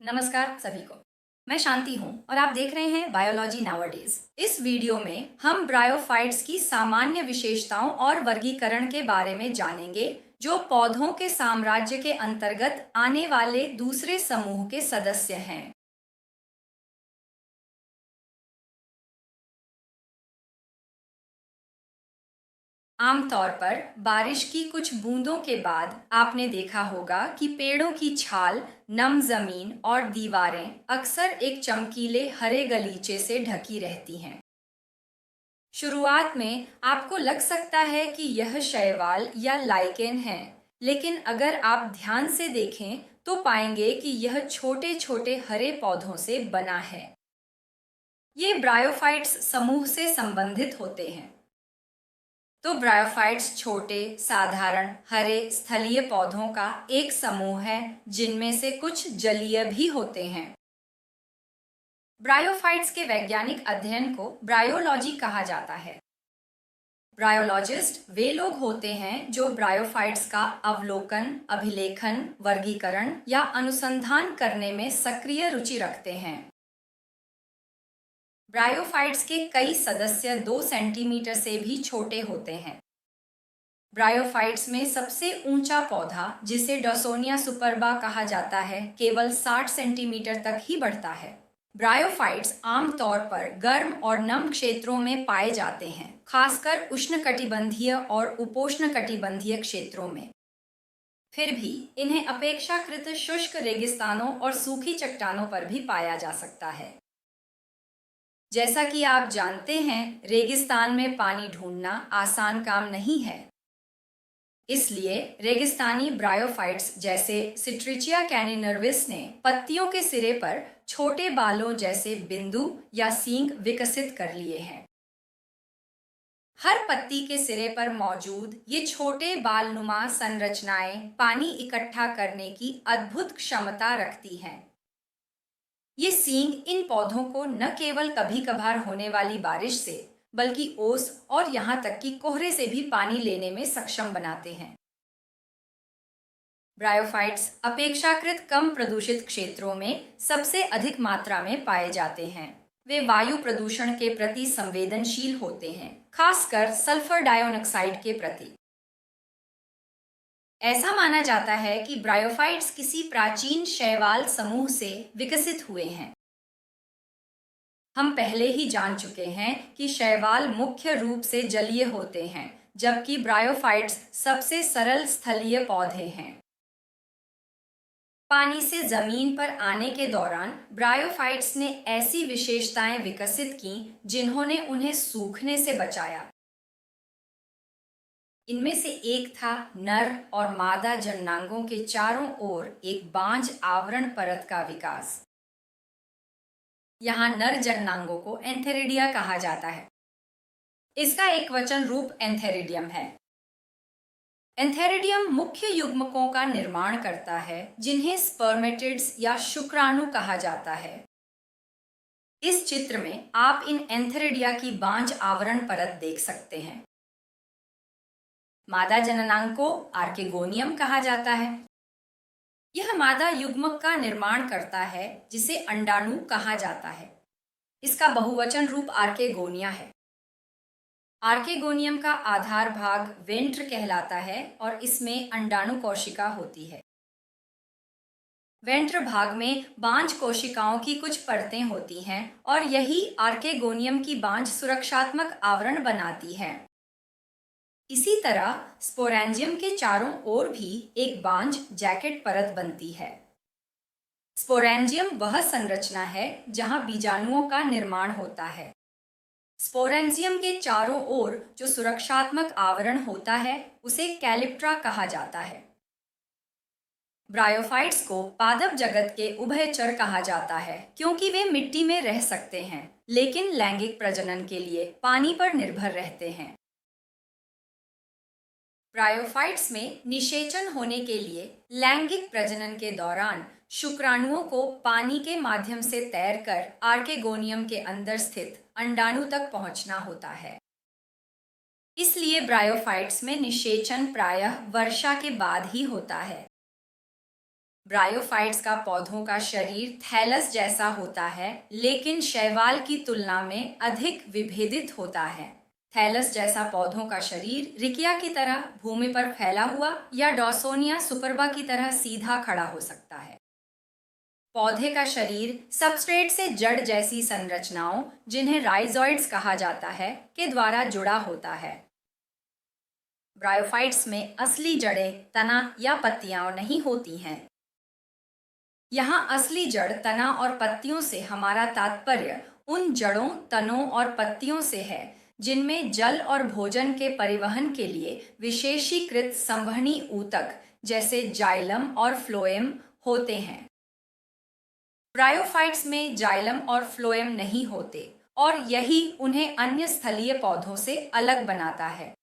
नमस्कार सभी को। मैं शांति हूँ और आप देख रहे हैं बायोलॉजी नाउअडेज। इस वीडियो में हम ब्रायोफाइट्स की सामान्य विशेषताओं और वर्गीकरण के बारे में जानेंगे, जो पौधों के साम्राज्य के अंतर्गत आने वाले दूसरे समूह के सदस्य हैं। आमतौर पर बारिश की कुछ बूंदों के बाद आपने देखा होगा कि पेड़ों की छाल, नम जमीन और दीवारें अक्सर एक चमकीले हरे गलीचे से ढकी रहती हैं। शुरुआत में आपको लग सकता है कि यह शैवाल या लाइकेन है, लेकिन अगर आप ध्यान से देखें तो पाएंगे कि यह छोटे छोटे हरे पौधों से बना है। ये ब्रायोफाइट्स समूह से संबंधित होते हैं। तो ब्रायोफाइट्स छोटे, साधारण, हरे स्थलीय पौधों का एक समूह है, जिनमें से कुछ जलीय भी होते हैं। ब्रायोफाइट्स के वैज्ञानिक अध्ययन को ब्रायोलॉजी कहा जाता है। ब्रायोलॉजिस्ट वे लोग होते हैं जो ब्रायोफाइट्स का अवलोकन, अभिलेखन, वर्गीकरण या अनुसंधान करने में सक्रिय रुचि रखते हैं। ब्रायोफाइट्स के कई सदस्य 2 सेंटीमीटर से भी छोटे होते हैं। ब्रायोफाइट्स में सबसे ऊंचा पौधा, जिसे डॉसोनिया सुपरबा कहा जाता है, केवल 60 सेंटीमीटर तक ही बढ़ता है। ब्रायोफाइट्स आमतौर पर गर्म और नम क्षेत्रों में पाए जाते हैं, खासकर उष्णकटिबंधीय और उपोष्णकटिबंधीय क्षेत्रों में। फिर भी इन्हें अपेक्षाकृत शुष्क रेगिस्तानों और सूखी चट्टानों पर भी पाया जा सकता है। जैसा कि आप जानते हैं, रेगिस्तान में पानी ढूंढना आसान काम नहीं है। इसलिए रेगिस्तानी ब्रायोफाइट्स जैसे सिट्रिचिया कैनिनर्विस ने पत्तियों के सिरे पर छोटे बालों जैसे बिंदु या सींग विकसित कर लिए हैं। हर पत्ती के सिरे पर मौजूद ये छोटे बालनुमा संरचनाएं पानी इकट्ठा करने की अद्भुत क्षमता रखती हैं। ये सींग इन पौधों को न केवल कभी कभार होने वाली बारिश से, बल्कि ओस और यहाँ तक कि कोहरे से भी पानी लेने में सक्षम बनाते हैं। ब्रायोफाइट्स अपेक्षाकृत कम प्रदूषित क्षेत्रों में सबसे अधिक मात्रा में पाए जाते हैं। वे वायु प्रदूषण के प्रति संवेदनशील होते हैं, खासकर सल्फर डाइऑक्साइड के प्रति। ऐसा माना जाता है कि ब्रायोफाइट्स किसी प्राचीन शैवाल समूह से विकसित हुए हैं। हम पहले ही जान चुके हैं कि शैवाल मुख्य रूप से जलीय होते हैं, जबकि ब्रायोफाइट्स सबसे सरल स्थलीय पौधे हैं। पानी से जमीन पर आने के दौरान ब्रायोफाइट्स ने ऐसी विशेषताएं विकसित की जिन्होंने उन्हें सूखने से बचाया। इनमें से एक था नर और मादा जननांगों के चारों ओर एक बांझ आवरण परत का विकास। यहाँ नर जननांगों को एंथेरिडिया कहा जाता है। इसका एक वचन रूप एंथेरिडियम है। एंथेरिडियम मुख्य युग्मकों का निर्माण करता है, जिन्हें स्पर्मेटिड्स या शुक्राणु कहा जाता है। इस चित्र में आप इन एंथेरिडिया की बांझ आवरण परत देख सकते हैं। मादा जननांग को आर्केगोनियम कहा जाता है। यह मादा युग्मक का निर्माण करता है, जिसे अंडाणु कहा जाता है। इसका बहुवचन रूप आर्केगोनिया है। आर्केगोनियम का आधार भाग वेंट्र कहलाता है और इसमें अंडाणु कोशिका होती है। वेंट्र भाग में बांझ कोशिकाओं की कुछ परतें होती हैं और यही आर्केगोनियम की बांझ सुरक्षात्मक आवरण बनाती है। इसी तरह स्पोरेंजियम के चारों ओर भी एक बांझ जैकेट परत बनती है। स्पोरेंजियम वह संरचना है जहां बीजाणुओं का निर्माण होता है। स्पोरेंजियम के चारों ओर जो सुरक्षात्मक आवरण होता है, उसे कैलिप्ट्रा कहा जाता है। ब्रायोफाइट्स को पादप जगत के उभयचर कहा जाता है, क्योंकि वे मिट्टी में रह सकते हैं, लेकिन लैंगिक प्रजनन के लिए पानी पर निर्भर रहते हैं। ब्रायोफाइट्स में निषेचन होने के लिए लैंगिक प्रजनन के दौरान शुक्राणुओं को पानी के माध्यम से तैरकर आर्केगोनियम के अंदर स्थित अंडाणु तक पहुंचना होता है। इसलिए ब्रायोफाइट्स में निषेचन प्रायः वर्षा के बाद ही होता है। ब्रायोफाइट्स का पौधों का शरीर थैलस जैसा होता है, लेकिन शैवाल की तुलना में अधिक विभेदित होता है। थैलस जैसा पौधों का शरीर रिकिया की तरह भूमि पर फैला हुआ या डॉसोनिया सुपरबा की तरह सीधा खड़ा हो सकता है। पौधे का शरीर सबस्ट्रेट से जड़ जैसी संरचनाओं, जिन्हें राइजोइड्स कहा जाता है, के द्वारा जुड़ा होता है। ब्रायोफाइट्स में असली जड़ें, तना या पत्तियां नहीं होती हैं। यहाँ असली जड़, तना और पत्तियों से हमारा तात्पर्य उन जड़ों, तनों और पत्तियों से है जिनमें जल और भोजन के परिवहन के लिए विशेषीकृत संवहनी ऊतक जैसे जाइलम और फ्लोएम होते हैं। ब्रायोफाइट्स में जाइलम और फ्लोएम नहीं होते और यही उन्हें अन्य स्थलीय पौधों से अलग बनाता है।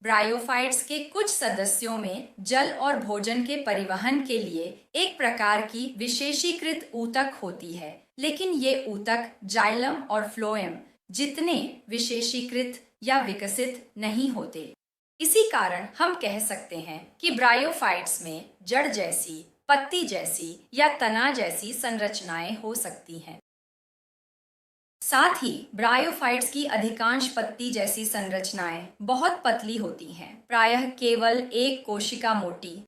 ब्रायोफाइट्स के कुछ सदस्यों में जल और भोजन के परिवहन के लिए एक प्रकार की विशेषीकृत ऊतक होती है, लेकिन ये ऊतक जाइलम और फ्लोएम जितने विशेषीकृत या विकसित नहीं होते। इसी कारण हम कह सकते हैं कि ब्रायोफाइट्स में जड़ जैसी, पत्ती जैसी या तना जैसी संरचनाएं हो सकती हैं। साथ ही ब्रायोफाइट्स की अधिकांश पत्ती जैसी संरचनाएं बहुत पतली होती हैं, प्रायः केवल एक कोशिका मोटी।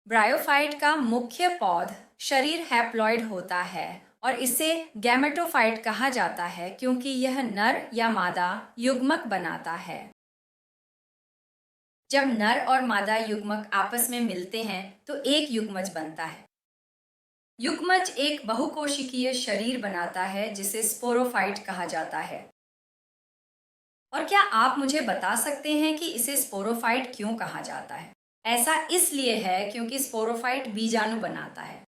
ब्रायोफाइट का मुख्य पौध शरीर हैप्लॉइड होता है और इसे गैमेटोफाइट कहा जाता है क्योंकि यह नर या मादा युग्मक बनाता है। जब नर और मादा युग्मक आपस में मिलते हैं तो एक युग्मज बनता है। युग्मज एक बहुकोशिकीय शरीर बनाता है जिसे स्पोरोफाइट कहा जाता है। और क्या आप मुझे बता सकते हैं कि इसे स्पोरोफाइट क्यों कहा जाता है? ऐसा इसलिए है क्योंकि स्पोरोफाइट बीजाणु बनाता है।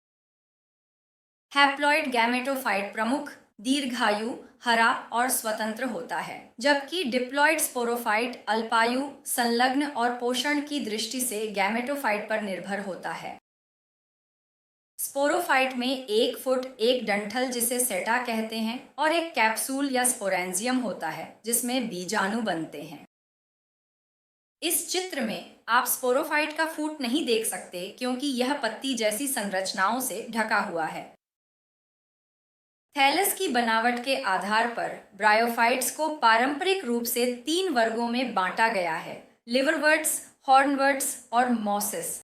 हैप्लॉइड गैमेटोफाइट प्रमुख, दीर्घायु, हरा और स्वतंत्र होता है, जबकि डिप्लॉइड स्पोरोफाइट अल्पायु, संलग्न और पोषण की दृष्टि से गैमेटोफाइट पर निर्भर होता है। स्पोरोफाइट में एक फुट, एक डंठल जिसे सेटा कहते हैं और एक कैप्सूल या स्पोरेंजियम होता है जिसमें बीजाणु बनते हैं। इस चित्र में आप स्पोरोफाइट का फूट नहीं देख सकते क्योंकि यह पत्ती जैसी संरचनाओं से ढका हुआ है। थैलस की बनावट के आधार पर ब्रायोफाइट्स को पारंपरिक रूप से 3 वर्गों में बांटा गया है: लिवरवर्ट्स, हॉर्नवर्ट्स और मॉसिस।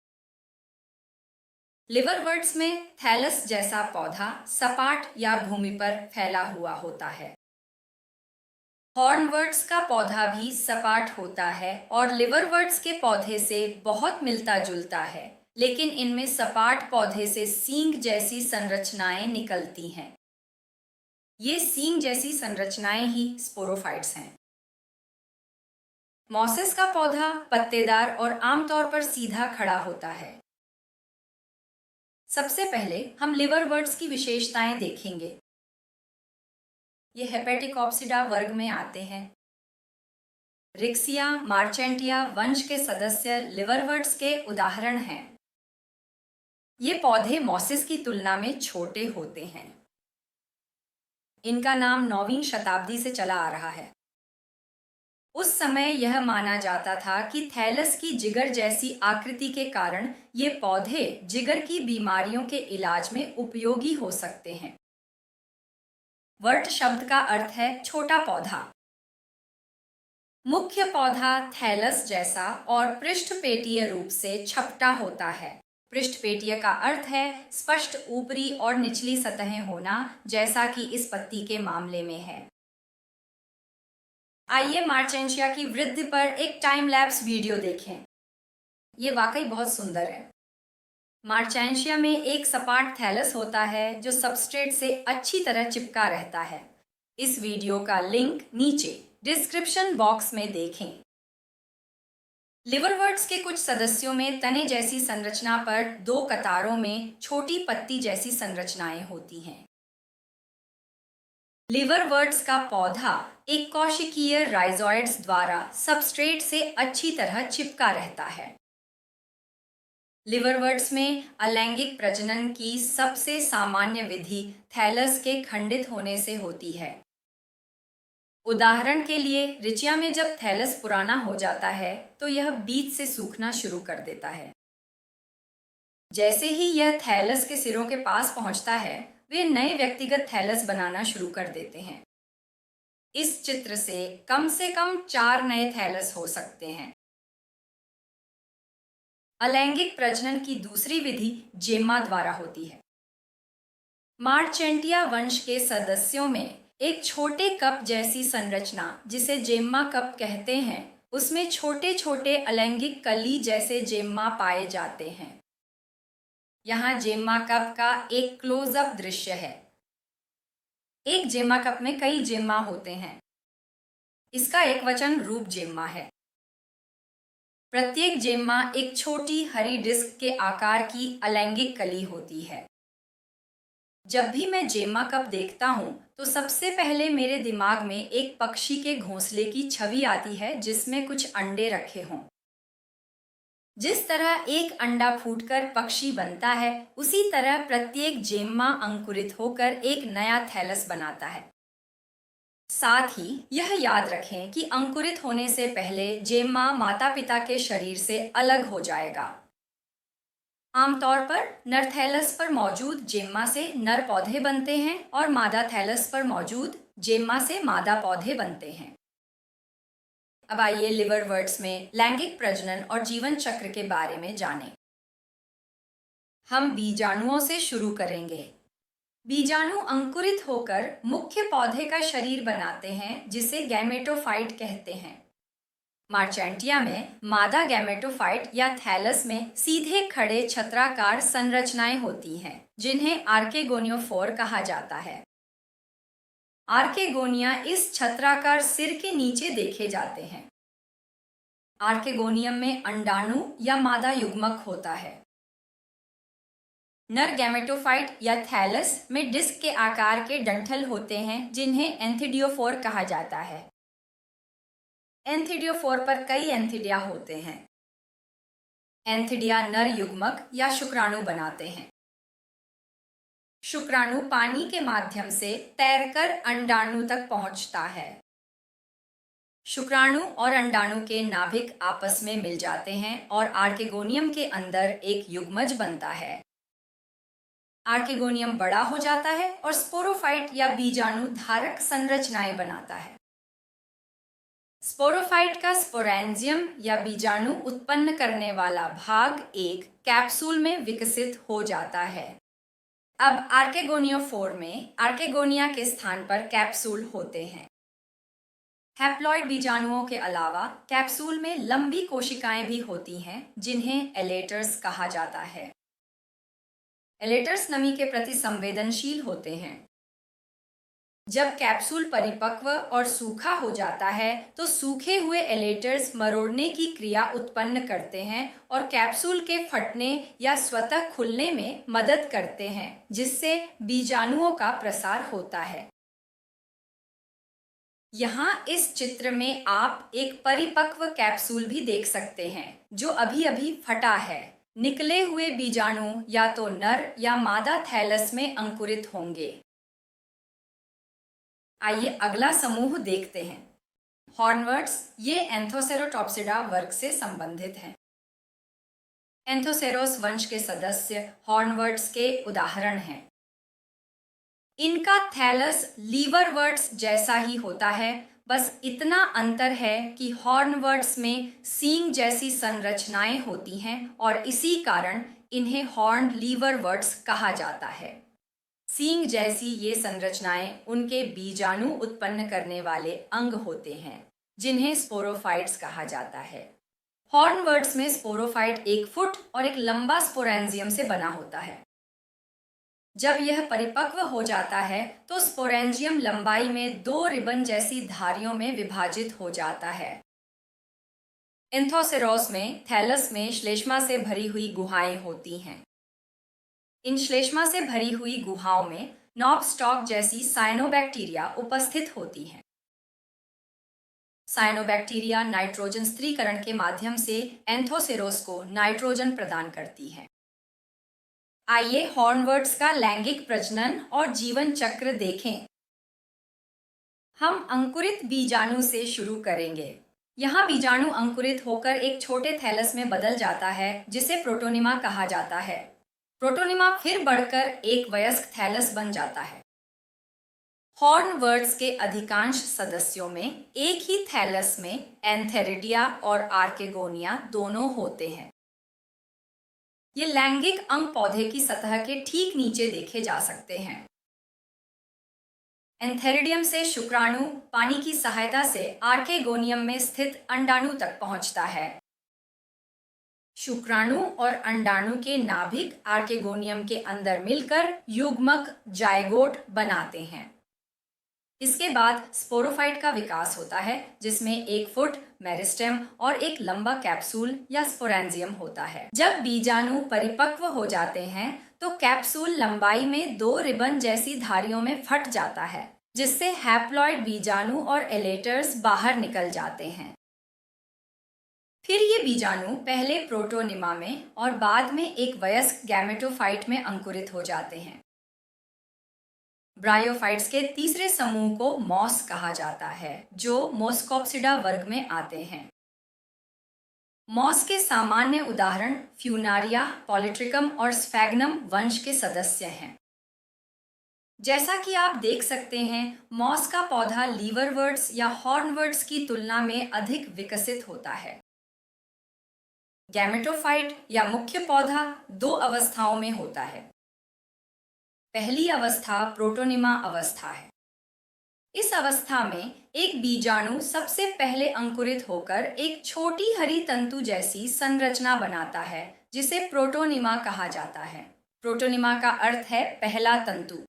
लिवरवर्ट्स में थैलस जैसा पौधा सपाट या भूमि पर फैला हुआ होता है। हॉर्नवर्ट्स का पौधा भी सपाट होता है और लिवरवर्ट्स के पौधे से बहुत मिलता जुलता है, लेकिन इनमें सपाट पौधे से सींग जैसी संरचनाएं निकलती हैं। ये सींग जैसी संरचनाएं ही स्पोरोफाइट्स हैं। मॉसिस का पौधा पत्तेदार और आमतौर पर सीधा खड़ा होता है। सबसे पहले हम लिवरवर्ट्स की विशेषताएं देखेंगे। ये हेपेटिकॉप्सिडा वर्ग में आते हैं। रिक्सिया मार्चेंटिया वंश के सदस्य लिवरवर्ट्स के उदाहरण हैं। ये पौधे मॉसिस की तुलना में छोटे होते हैं। इनका नाम 9वीं शताब्दी से चला आ रहा है। उस समय यह माना जाता था कि थैलस की जिगर जैसी आकृति के कारण ये पौधे जिगर की बीमारियों के इलाज में उपयोगी हो सकते हैं। वर्ट शब्द का अर्थ है छोटा पौधा। मुख्य पौधा थैलस जैसा और पृष्ठपेटीय रूप से छपटा होता है। पृष्ठपेटीय का अर्थ है स्पष्ट ऊपरी और निचली सतहें होना, जैसा कि इस पत्ती के मामले में है। आइए मार्चेंशिया की वृद्धि पर एक टाइम लैप्स वीडियो देखें। ये वाकई बहुत सुंदर है। मार्चेंशिया में एक सपाट थैलस होता है जो सबस्ट्रेट से अच्छी तरह चिपका रहता है। इस वीडियो का लिंक नीचे डिस्क्रिप्शन बॉक्स में देखें। लिवरवर्ट्स के कुछ सदस्यों में तने जैसी संरचना पर 2 कतारों में छोटी पत्ती जैसी संरचनाएं होती हैं। लिवरवर्ट्स का पौधा एक कोशिकीय राइजोइड्स द्वारा सबस्ट्रेट से अच्छी तरह चिपका रहता है। लिवरवर्ट्स में अलैंगिक प्रजनन की सबसे सामान्य विधि थैलस के खंडित होने से होती है। उदाहरण के लिए, रिचिया में जब थैलस पुराना हो जाता है तो यह बीज से सूखना शुरू कर देता है। जैसे ही यह थैलस के सिरों के पास पहुंचता है, वे नए व्यक्तिगत थैलस बनाना शुरू कर देते हैं। इस चित्र से कम 4 नए थैलस हो सकते हैं। अलैंगिक प्रजनन की दूसरी विधि जेम्मा द्वारा होती है। मार्चेंटिया वंश के सदस्यों में एक छोटे कप जैसी संरचना, जिसे जेम्मा कप कहते हैं, उसमें छोटे छोटे अलैंगिक कली जैसे जेम्मा पाए जाते हैं। यहाँ जेम्मा कप का एक क्लोजअप दृश्य है। एक जेम्मा कप में कई जेम्मा होते हैं। इसका एक वचन रूप जेम्मा है। प्रत्येक जेम्मा एक छोटी हरी डिस्क के आकार की अलैंगिक कली होती है। जब भी मैं जेम्मा कप देखता हूँ तो सबसे पहले मेरे दिमाग में एक पक्षी के घोंसले की छवि आती है, जिसमें कुछ अंडे रखे हों। जिस तरह एक अंडा फूटकर पक्षी बनता है, उसी तरह प्रत्येक जेम्मा अंकुरित होकर एक नया थैलस बनाता है। साथ ही यह याद रखें कि अंकुरित होने से पहले जेम्मा माता पिता के शरीर से अलग हो जाएगा। आमतौर पर नर थैलस पर मौजूद जेम्मा से नर पौधे बनते हैं और मादा थैलस पर मौजूद जेम्मा से मादा पौधे बनते हैं। अब आइए लिवरवर्ट्स में लैंगिक प्रजनन और जीवन चक्र के बारे में जानें। हम बीजाणुओं से शुरू करेंगे। बीजाणु अंकुरित होकर मुख्य पौधे का शरीर बनाते हैं, जिसे गैमेटोफाइट कहते हैं। मार्चेंटिया में मादा गैमेटोफाइट या थैलस में सीधे खड़े छत्राकार संरचनाएं होती हैं, जिन्हें आर्केगोनियोफोर कहा जाता है। आर्केगोनिया इस छत्राकार सिर के नीचे देखे जाते हैं। आर्केगोनियम में अंडाणु या मादा युग्मक होता है। नर गैमेटोफाइट या थैलस में डिस्क के आकार के डंठल होते हैं, जिन्हें एंथिडियोफोर कहा जाता है। एंथिडियोफोर पर कई एंथिडिया होते हैं। एंथिडिया नर युग्मक या शुक्राणु बनाते हैं। शुक्राणु पानी के माध्यम से तैरकर अंडाणु तक पहुंचता है। शुक्राणु और अंडाणु के नाभिक आपस में मिल जाते हैं और आर्केगोनियम के अंदर एक युग्मज बनता है। आर्केगोनियम बड़ा हो जाता है और स्पोरोफाइट या बीजाणु धारक संरचनाएं बनाता है। स्पोरोफाइट का स्पोरेंजियम या बीजाणु उत्पन्न करने वाला भाग एक कैप्सूल में विकसित हो जाता है। अब आर्केगोनियोफोर में आर्केगोनिया के स्थान पर कैप्सूल होते हैं। हैप्लॉइड बीजाणुओं के अलावा कैप्सूल में लंबी कोशिकाएं भी होती हैं, जिन्हें एलेटर्स कहा जाता है। एलेटर्स नमी के प्रति संवेदनशील होते हैं। जब कैप्सूल परिपक्व और सूखा हो जाता है तो सूखे हुए एलेटर्स मरोड़ने की क्रिया उत्पन्न करते हैं और कैप्सूल के फटने या स्वतः खुलने में मदद करते हैं, जिससे बीजाणुओं का प्रसार होता है। यहाँ इस चित्र में आप एक परिपक्व कैप्सूल भी देख सकते हैं, जो अभी अभी फटा है। निकले हुए बीजाणु या तो नर या मादा थैलस में अंकुरित होंगे। आइए अगला समूह देखते हैं। हॉर्नवर्ट्स ये एंथोसेरोटॉप्सिडा वर्ग से संबंधित हैं। एंथोसेरोस वंश के सदस्य हॉर्नवर्ट्स के उदाहरण हैं। इनका थैलस लीवरवर्ट्स जैसा ही होता है, बस इतना अंतर है कि हॉर्नवर्ट्स में सींग जैसी संरचनाएं होती हैं और इसी कारण इन्हें हॉर्न लीवरवर्ट्स कहा जाता है। सींग जैसी ये संरचनाएं उनके बीजाणु उत्पन्न करने वाले अंग होते हैं, जिन्हें स्पोरोफाइट्स कहा जाता है। हॉर्नवर्ट्स में स्पोरोफाइट 1 फुट और एक लंबा स्पोरेंजियम से बना होता है। जब यह परिपक्व हो जाता है तो स्पोरेंजियम लंबाई में 2 रिबन जैसी धारियों में विभाजित हो जाता है। एंथोसेरोस में थैलस में श्लेष्मा से भरी हुई गुहाएं होती हैं। इन श्लेष्मा से भरी हुई गुहाओं में नॉब स्टॉक जैसी साइनोबैक्टीरिया उपस्थित होती हैं। साइनोबैक्टीरिया नाइट्रोजन स्थिरीकरण के माध्यम से एंथोसेरोस को नाइट्रोजन प्रदान करती है। आइए हॉर्नवर्ट्स का लैंगिक प्रजनन और जीवन चक्र देखें। हम अंकुरित बीजाणु से शुरू करेंगे। यहाँ बीजाणु अंकुरित होकर एक छोटे थैलस में बदल जाता है, जिसे प्रोटोनिमा कहा जाता है। प्रोटोनिमा फिर बढ़कर एक वयस्क थैलस बन जाता है। हॉर्नवर्ड्स के अधिकांश सदस्यों में एक ही थैलस में एंथेरिडिया और आर्केगोनिया दोनों होते हैं। ये लैंगिक अंग पौधे की सतह के ठीक नीचे देखे जा सकते हैं। एंथेरिडियम से शुक्राणु पानी की सहायता से आर्केगोनियम में स्थित अंडाणु तक पहुंचता है। शुक्राणु और अंडाणु के नाभिक आर्केगोनियम के अंदर मिलकर युग्मक जायगोट बनाते हैं। इसके बाद स्पोरोफाइट का विकास होता है, जिसमें एक फुट मेरिस्टेम और एक लंबा कैप्सूल या स्पोरेंजियम होता है। जब बीजाणु परिपक्व हो जाते हैं तो कैप्सूल लंबाई में 2 रिबन जैसी धारियों में फट जाता है, जिससे हैप्लॉइड बीजाणु और एलेटर्स बाहर निकल जाते हैं। फिर ये बीजाणु पहले प्रोटोनिमा में और बाद में एक वयस्क गैमेटोफाइट में अंकुरित हो जाते हैं। ब्रायोफाइट्स के तीसरे समूह को मॉस कहा जाता है, जो मोस्कोप्सिडा वर्ग में आते हैं। मॉस के सामान्य उदाहरण फ्यूनारिया, पॉलिट्रिकम और स्फैग्नम वंश के सदस्य हैं। जैसा कि आप देख सकते हैं, मॉस का पौधा लीवरवर्ड्स या हॉर्नवर्ड्स की तुलना में अधिक विकसित होता है। गैमेटोफाइट या मुख्य पौधा 2 अवस्थाओं में होता है। पहली अवस्था प्रोटोनिमा अवस्था है। इस अवस्था में एक बीजाणु सबसे पहले अंकुरित होकर एक छोटी हरी तंतु जैसी संरचना बनाता है, जिसे प्रोटोनिमा कहा जाता है। प्रोटोनिमा का अर्थ है पहला तंतु।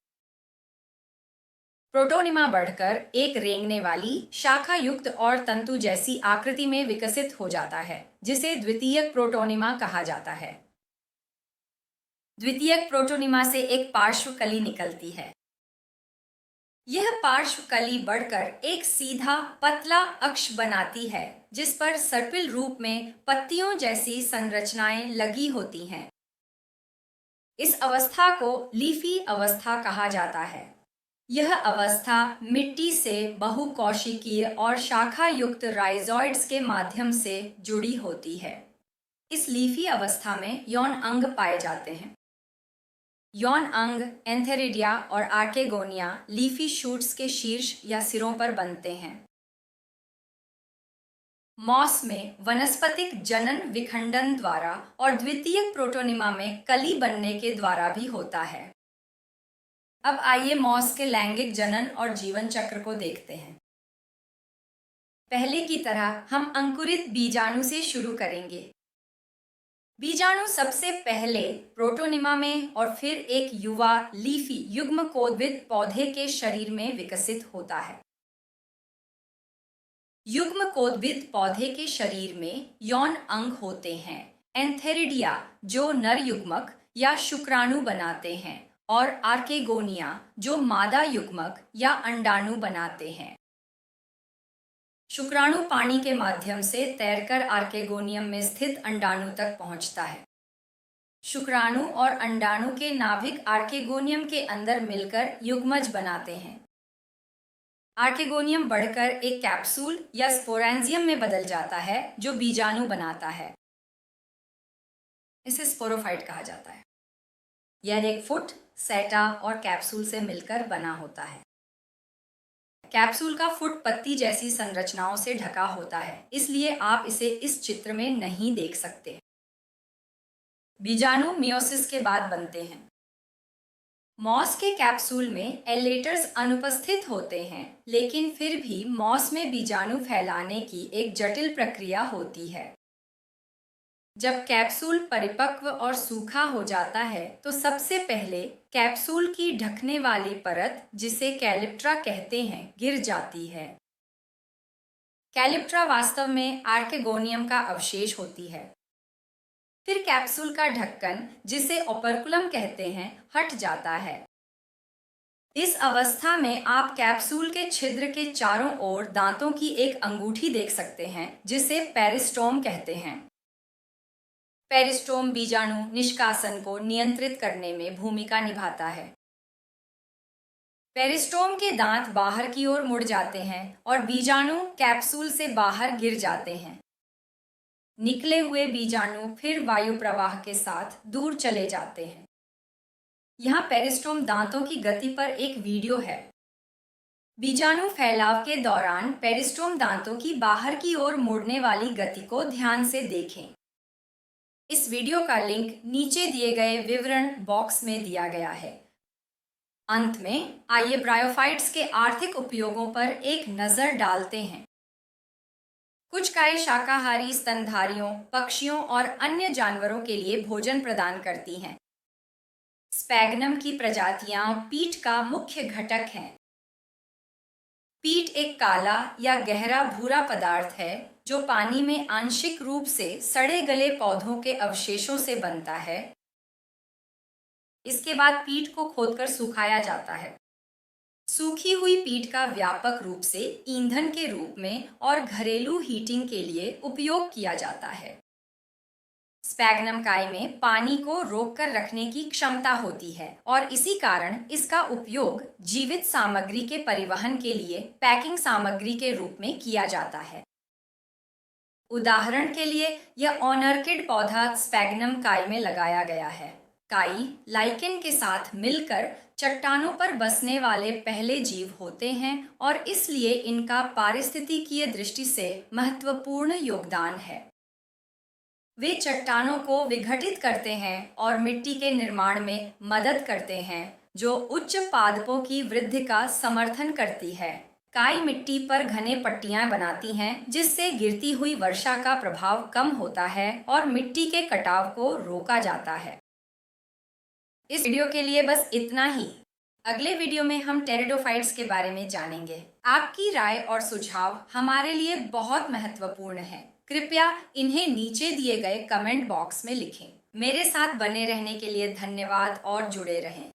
प्रोटोनिमा बढ़कर एक रेंगने वाली शाखा युक्त और तंतु जैसी आकृति में विकसित हो जाता है, जिसे द्वितीयक प्रोटोनिमा कहा जाता है। द्वितीयक प्रोटोनिमा से एक पार्श्वकली निकलती है। यह पार्श्वकली बढ़कर एक सीधा पतला अक्ष बनाती है, जिस पर सर्पिल रूप में पत्तियों जैसी संरचनाएं लगी होती हैं। इस अवस्था को लीफी अवस्था कहा जाता है। यह अवस्था मिट्टी से बहुकोशिकीय और शाखा युक्त राइजोइड्स के माध्यम से जुड़ी होती है। इस लीफी अवस्था में यौन अंग पाए जाते हैं। यौन अंग एंथेरिडिया और आर्केगोनिया लीफी शूट्स के शीर्ष या सिरों पर बनते हैं। मॉस में वनस्पतिक जनन विखंडन द्वारा और द्वितीयक प्रोटोनिमा में कली बनने के द्वारा भी होता है। अब आइए मॉस के लैंगिक जनन और जीवन चक्र को देखते हैं। पहले की तरह हम अंकुरित बीजाणु से शुरू करेंगे। बीजाणु सबसे पहले प्रोटोनिमा में और फिर एक युवा लीफी युग्मकोद्भिद पौधे के शरीर में विकसित होता है। युग्मकोद्भिद पौधे के शरीर में यौन अंग होते हैं, एंथेरिडिया जो नर युग्मक या शुक्राणु बनाते हैं और आर्केगोनिया जो मादा युग्मक या अंडाणु बनाते हैं। शुक्राणु पानी के माध्यम से तैरकर आर्केगोनियम में स्थित अंडाणु तक पहुंचता है। शुक्राणु और अंडाणु के नाभिक आर्केगोनियम के अंदर मिलकर युग्मज बनाते हैं। आर्केगोनियम बढ़कर एक कैप्सूल या स्पोरेंजियम में बदल जाता है, जो बीजाणु बनाता है। इसे स्पोरोफाइट कहा जाता है। यह एक फुट, सेटा और कैप्सूल से मिलकर बना होता है। कैप्सूल का फुट पत्ती जैसी संरचनाओं से ढका होता है, इसलिए आप इसे इस चित्र में नहीं देख सकते। बीजाणु मियोसिस के बाद बनते हैं। मॉस के कैप्सूल में एलेटर्स अनुपस्थित होते हैं, लेकिन फिर भी मॉस में बीजाणु फैलाने की एक जटिल प्रक्रिया होती है। जब कैप्सूल परिपक्व और सूखा हो जाता है तो सबसे पहले कैप्सूल की ढकने वाली परत, जिसे कैलिप्ट्रा कहते हैं, गिर जाती है। कैलिप्ट्रा वास्तव में आर्केगोनियम का अवशेष होती है। फिर कैप्सूल का ढक्कन, जिसे ओपर्कुलम कहते हैं, हट जाता है। इस अवस्था में आप कैप्सूल के छिद्र के चारों ओर दांतों की एक अंगूठी देख सकते हैं, जिसे पेरिस्टोम कहते हैं। पेरिस्टोम बीजाणु निष्कासन को नियंत्रित करने में भूमिका निभाता है। पेरिस्टोम के दांत बाहर की ओर मुड़ जाते हैं और बीजाणु कैप्सूल से बाहर गिर जाते हैं। निकले हुए बीजाणु फिर वायु प्रवाह के साथ दूर चले जाते हैं। यहाँ पेरिस्टोम दांतों की गति पर एक वीडियो है। बीजाणु फैलाव के दौरान पेरिस्टोम दांतों की बाहर की ओर मुड़ने वाली गति को ध्यान से देखें। इस वीडियो का लिंक नीचे दिए गए विवरण बॉक्स में दिया गया है। अंत में आइए ब्रायोफाइट्स के आर्थिक उपयोगों पर एक नज़र डालते हैं। कुछ काई शाकाहारी स्तनधारियों, पक्षियों और अन्य जानवरों के लिए भोजन प्रदान करती हैं। स्पैगनम की प्रजातियां पीट का मुख्य घटक हैं। पीट एक काला या गहरा भूरा पदार्थ है जो पानी में आंशिक रूप से सड़े गले पौधों के अवशेषों से बनता है। इसके बाद पीट को खोदकर सुखाया जाता है। सूखी हुई पीट का व्यापक रूप से ईंधन के रूप में और घरेलू हीटिंग के लिए उपयोग किया जाता है। स्पैगनम काई में पानी को रोककर रखने की क्षमता होती है और इसी कारण इसका उपयोग जीवित सामग्री के परिवहन के लिए पैकिंग सामग्री के रूप में किया जाता है। उदाहरण के लिए यह ऑर्किड पौधा स्पैगनम काई में लगाया गया है। काई लाइकेन के साथ मिलकर चट्टानों पर बसने वाले पहले जीव होते हैं और इसलिए इनका पारिस्थितिकीय दृष्टि से महत्वपूर्ण योगदान है। वे चट्टानों को विघटित करते हैं और मिट्टी के निर्माण में मदद करते हैं, जो उच्च पादपों की वृद्धि का समर्थन करती है। काई मिट्टी पर घने पट्टियां बनाती हैं, जिससे गिरती हुई वर्षा का प्रभाव कम होता है और मिट्टी के कटाव को रोका जाता है। इस वीडियो के लिए बस इतना ही। अगले वीडियो में हम टेरिडोफाइट्स के बारे में जानेंगे। आपकी राय और सुझाव हमारे लिए बहुत महत्वपूर्ण है। कृपया इन्हें नीचे दिए गए कमेंट बॉक्स में लिखें। मेरे साथ बने रहने के लिए धन्यवाद और जुड़े रहें।